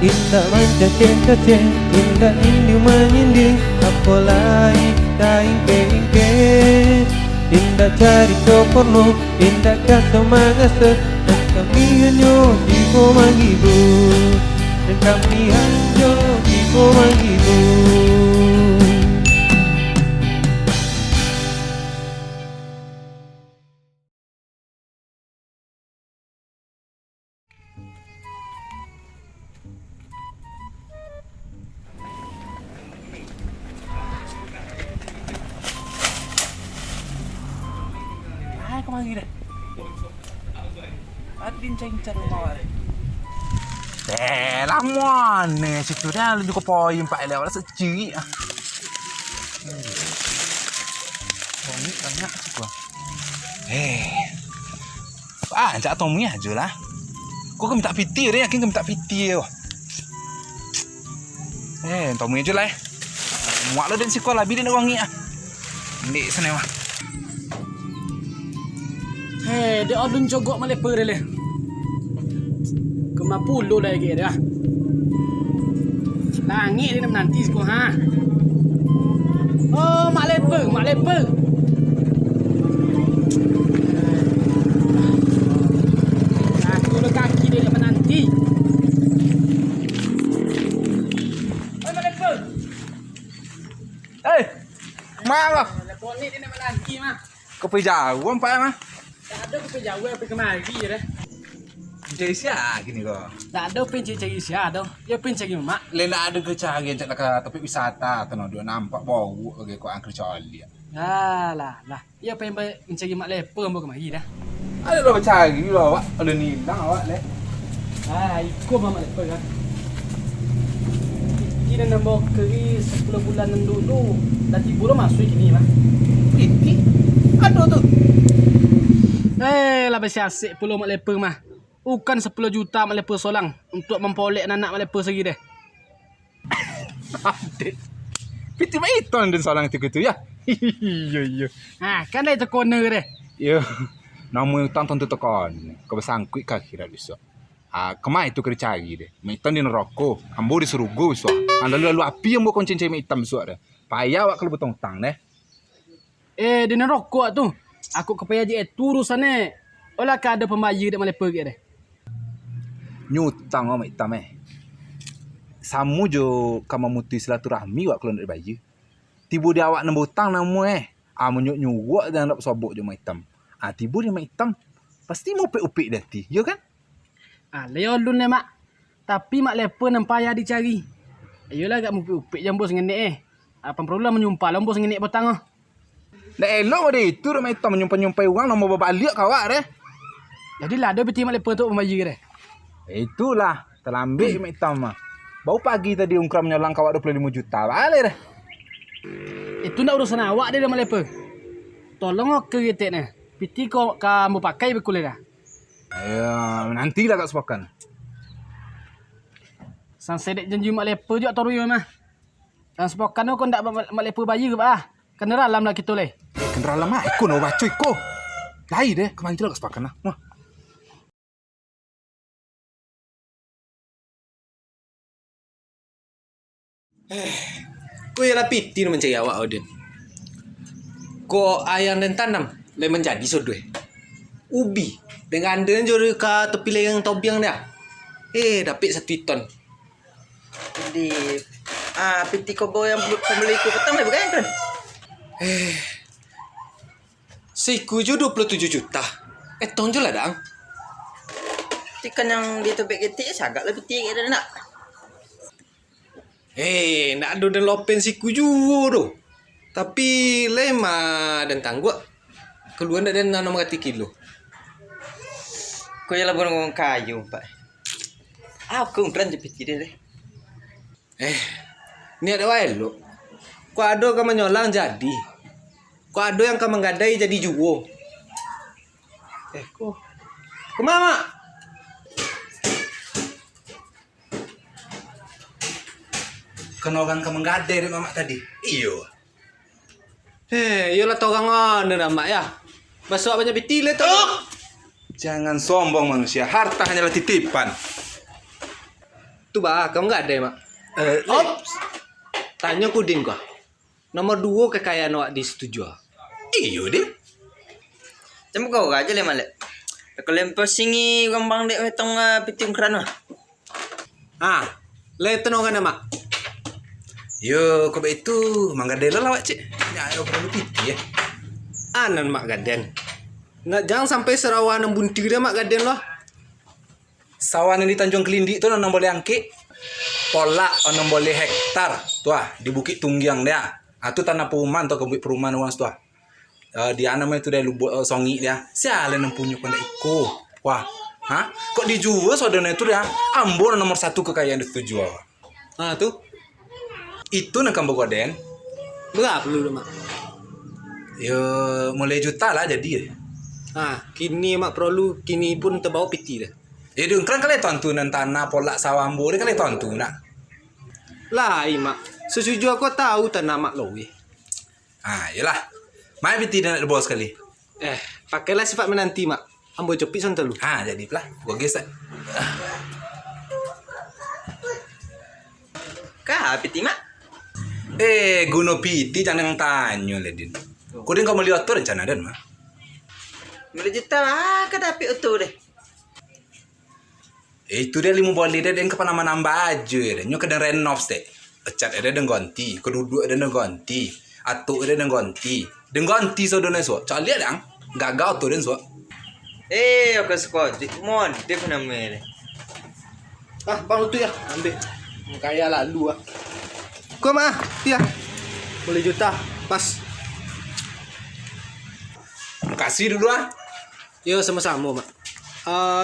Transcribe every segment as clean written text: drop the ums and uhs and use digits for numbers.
Indah manja cinta indah indu menyindir apalagi ingke indah cari porno indah kasa mangasa dan kami hanya ibu mengibu dan kami hanya ibu mengibu. Kau mari dah. Adin cari rumah awak. Lama ni situ dah lu juga poin 4 lewat secik ah. Ni banyak juga. Ajak Tommy aja lah. Kau minta piti dia, yakin kau minta piti tu. Tommy aja lah. Muak lu dan sekolah bini nak wangi ah. Ni sana mah. Dia odun cogok malepa dia le. Kemapuluh lah lagi dia. Langit dia menanti sekolah ha. Oh, mak lepa. Aku le kaki dia menanti. Oh, mak lepa. Marah. Lepa ni dia menanti mah. Kau pergi jauh empat mah. Tak ada aku pergi jauh pergi kemari dah. Cari siapa gini kau? Tak ada pergi cari siapa dah. Dia pergi cari mak. Lena ada ke cari ajak nak ke tempat wisata atau dia nampak bau bagi kau angker coli. Lah. Dia pergi mencari mak lepa ambo kemari dah. Ada lo cari lo awak. Ada nilang awak le. Ikut mak lepa kan. Kita nambah keri 10 bulan dulu. Dah 3 bulan masuk kini mah. Ini ada tu. Lah besi asyik puluh mak lepa mah. Bukan 10 juta mak lepa solang untuk mempolek anak mak lepa segi deh. Adik. Piti mak itu dan soalan itu ya. Iya. Kan dah itu corner deh. Ya. Nama tonton tu tekan. Kau bersangkut kaki dah besok. Kemai itu kena cari deh. Mak hitam di neraka. Ambo di surga besok. Lalu api yang mau koncen mak hitam besok deh. Payah awak kalau betong tang deh. Di neraka tu. Aku kepaya je turu sana. Olah ka ada pembayar dak malepa ke deh. Nyutang awak hitam Samu jo kamu muti silaturahmi awak kalau nak bayar. Tibu dia awak nambah hutang nama menyuk-nyuak dan nak sobok je mak hitam. Tibu dia mak hitam pasti mau upik dah ti. Ya kan? Leolun le mak. Tapi mak lepa nampak payah dicari. Ayolah gak mau upik jambu sengenek apa problem menyumpah lambo sengenek petang ah. Dah elok pada itu dah mak hitam menyumpai orang nama babalik kawak deh. Jadilah ada beti mak lepa tu membayar deh. Itulah terlambat mak hitam mah. Baru pagi tadi ungkram menyolang kawak 25 juta. Balik dah. Itu nak urusan awak dia mak lepa. Tolong aku ketek ni. Piti kau kamu pakai bekul dah. Ya, nantilah tak sepakan. Sang sedek janji mak lepa juga toru mah. Dan sepakan kau ndak mak lepa bayar ke bah. Kena dalam lah kita leh. Kena dalam aku nak baca iko. Lain deh, kemarin tu tak sepakan lah. Wah. Kau ialah piti nak mencari awak Odin. Kau ayam dan tanam le menjadi sodoi. Ubi dengan dan jori ka tepi layang tobiang dia. Dapat 1 ton. Jadi piti kobo yang pembeli ku petang dah bukan kan? Siku je 27 juta. Ton je lah dang. Ikan yang di tebek ketik sagak lebih tinggi dah nak. Nak ada dan lopen siku juga tu. Tapi lema dan tangguk. Keluar nak dan nama kati kilo. Kau ialah borong kayu pak. Aku ngran je piti dia deh. Ni ada wae lo. Kau ada kau menyolang jadi. Kau ada yang kau menggadai jadi juwo. Kau kemana? Kena orang kau menggadai dari mamak tadi. Iyo. Iyalah torang ana nama ya. Masuk banyak piti le tu. Jangan sombong manusia. Harta hanyalah titipan. Tu bah, kamu enggak ada, Mak. Ops. Tanya ku Din kau. Nomor 2 kekayaan awak disetujui. Iyo dia. Macam kau aja le malek. Kalau lempar singi gambang dek metong piting keran mah. Le tenongan Mak. Yo, kau itu manggadela lah wak cik. Ya, yo perlu piti ya. Anan Mak Gaden. Nggak jangan sampai serawan buntir dia Mak Gaden lah. Sawan yang di Tanjung Kelindik tu orang boleh angkit. Polak orang boleh hektar. Tuh di Bukit Tunggiang dia. Tu tanah perumahan atau kebun perumahan orang tu. Dia namanya tu dia lubuk songi dia. Sialan yang punya kau nak ikut. Wah, kok dijual saudara itu dia. Ambon nomor 1 kekayaan itu jual. Tu. Itu nak kamu Gaden. Berapa dulu Mak? Ya, mulai juta lah jadi. Kini Mak perlu kini pun terbawa piti dah. Ya, dia kan kalian tontu nan tanah polak sawambo dia kalian tontu nak. Lah, Mak. Sesuju aku tahu tanah Mak Lowi. Yalah. Mai piti nak bos sekali. Pakailah sifat menanti Mak. Ambo copik son telu. Jadi lah. Gua gesek. Kah piti mak? Guno piti jangan tanya lah din. Kau din kau melihat tu rencana dan mah. Boleh juta ke tapi utuh deh. Itu dia 5 boleh dia dan kepada nambah aja dia. Nyo kadang renov stek. Cat ada dan ganti, keduduk ada dan ganti, atuk ada dan ganti. Dan ganti saudara so. Cak lihat dang. Gagal tu dan so. Aku suka mon dia pun nama deh. Bang Lutu ya, ambil. Kaya lalu Kau mah, ya. Boleh juta, pas. Kasih dulu Ya sama-sama Mak.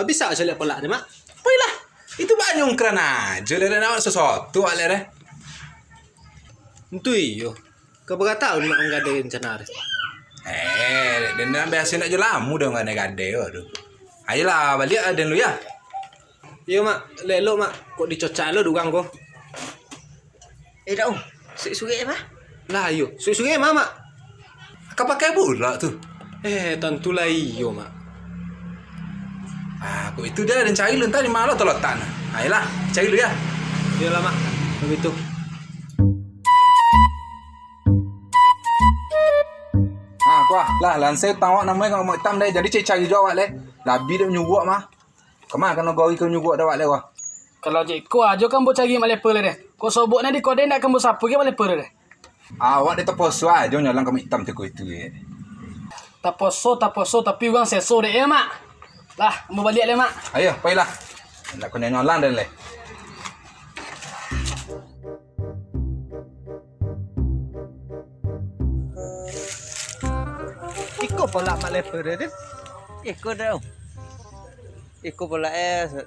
Bisa saya lihat pelak ni Mak? Baiklah. Itu banyak keran aja dari nak sesuatu alih deh. Itu iyo. Kau berkata Mak enggak ada rencana deh. Dan biasa nak je lamu dah enggak ada aduh. Ayolah balik dan lu ya. Iya Mak, lelok Mak. Kok dicocak lo dugang kau? Dah surik mah. Lah iyo, surik Mak. Kau pakai pula tu. Tentulah iyo Mak. Kau itu dia dan cari lu entar di mana tolak tanah. Ayolah, cari lu ya. Iyalah Mak, begitu. Kuah lah lansai tawak namanya kalau mau hitam dah jadi cari jawab leh. Labi dia menyuguak mah. Kemana kena gawi kau menyuguak dah leh wah. Kalau cikgu aja kan buat cari mak leper deh. Kau sobok nanti kau nak kamu sapu ke mak leper deh. Awak dia terposo aja nyalang kau hitam tu itu ya. Tak poso tapi orang seso deh ya mak. Lah, mau balik le mak. Ayo, pergilah. Nak kena nyalang dan leh. Ikut pula mak leper deh. Ikut dah. Ikut pula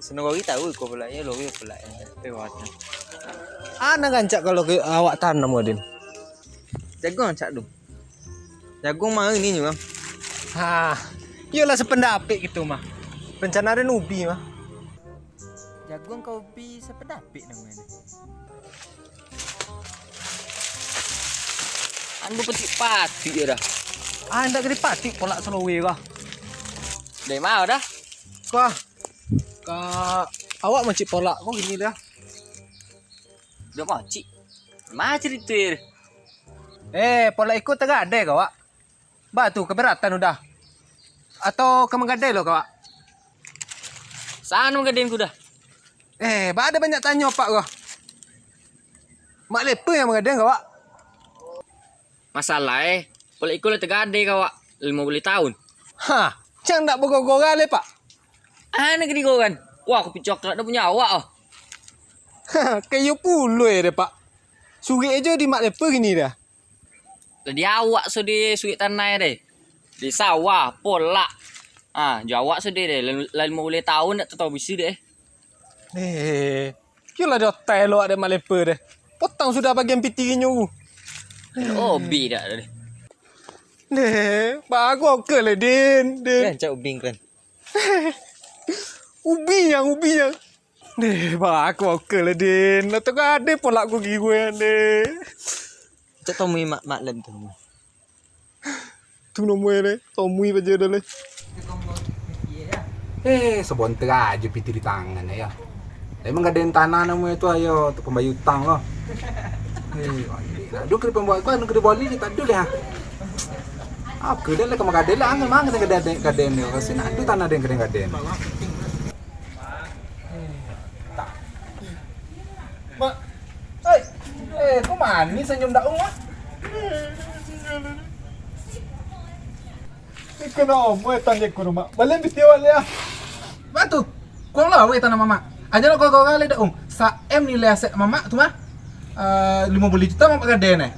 senang lagi tahu ikut pula logi pula lewatnya. Ana gancak kalau awak tanam Din. Jagung cak dong. Jagung mah ini juga. Iyalah sependapat gitu mah. Rencana ada ubi mah. Jagung kau ubi sependapat namanya. Anu petik pati ya dah. Ndak gede pati polak Solowe kah. Dari mana dah? Kah. Awak macik polak kok gini dah. Dah macik. Mana cerita dia? Polak ikut tak ada kau, Wak. Batu keberatan udah. Atau kemengadai lo kau, Wak. Sana mengadein ku dah. Ada banyak tanya Pak kau. Mak lepa yang mengadai kau, Wak. Masalah polak ikut le tegade kau, Wak. 50 tahun. Cang tak bergogor le, Pak. Nak gede kau kan? Wah, kopi coklat dah punya awak oh. Kayu puluh deh, Pak. Suri aja di mak lepa gini dah. Jadi awak so di suit tanah deh. Di sawah, polak. Jawab so deh. Lain 50 tahun nak tahu bisi deh. Kira dah hotel lo ada mak lepa deh. Potong sudah bagian piti nyu. Hobi dah deh. Bagus ke le Din. Kan cak ubing kan. Ubi yang. Bagus ke le Din. Lah tu ada polak ku gi gue deh. Cak tomui mak lem tu. Tu nomor le. Tomui baje dah le. Sebonter aja piti di tangan ya. Emang gadein tanah namanya itu ayo untuk pembayar utang loh. Aduh kena pembuat gua kena boli kita dulu ya. Aku dah lah kamu gadein lah angin mang kena gadein yo kasi nak aduh tanah den kena gadein. Mak, kok manis senyum daung mah? Kenapa tanya ke rumah? Balen bitiwal ya. Batu, kau lah weh tanah mama. Aja lo kau kali daung. Sa M nilai aset mama tu mah 50 juta mama gadein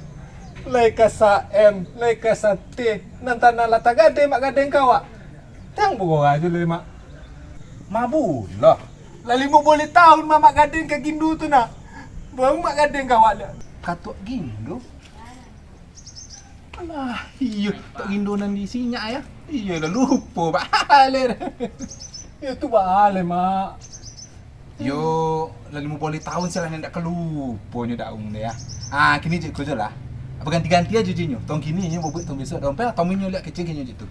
Leka sa M, leka sa T, nanti nalata gade mak gade kawa. Tang bugo aja le mak. Mabulah. Lali mo boleh tahun mak gade ke gindu tu na. Baru mak gade kawa le. Katuk gindo. Alah, iya tak gindonan di sinya ya. Iya dah lupa balik. Itu bale mak. Yo, lalu mau boleh tahun saya nak kelupa nyo daung dia. Kini je kerja lah. Apa ganti-ganti aja je nyo. Tong kini nyo bobot tong besok dompet, tong minyo lihat kecil nyo je tu.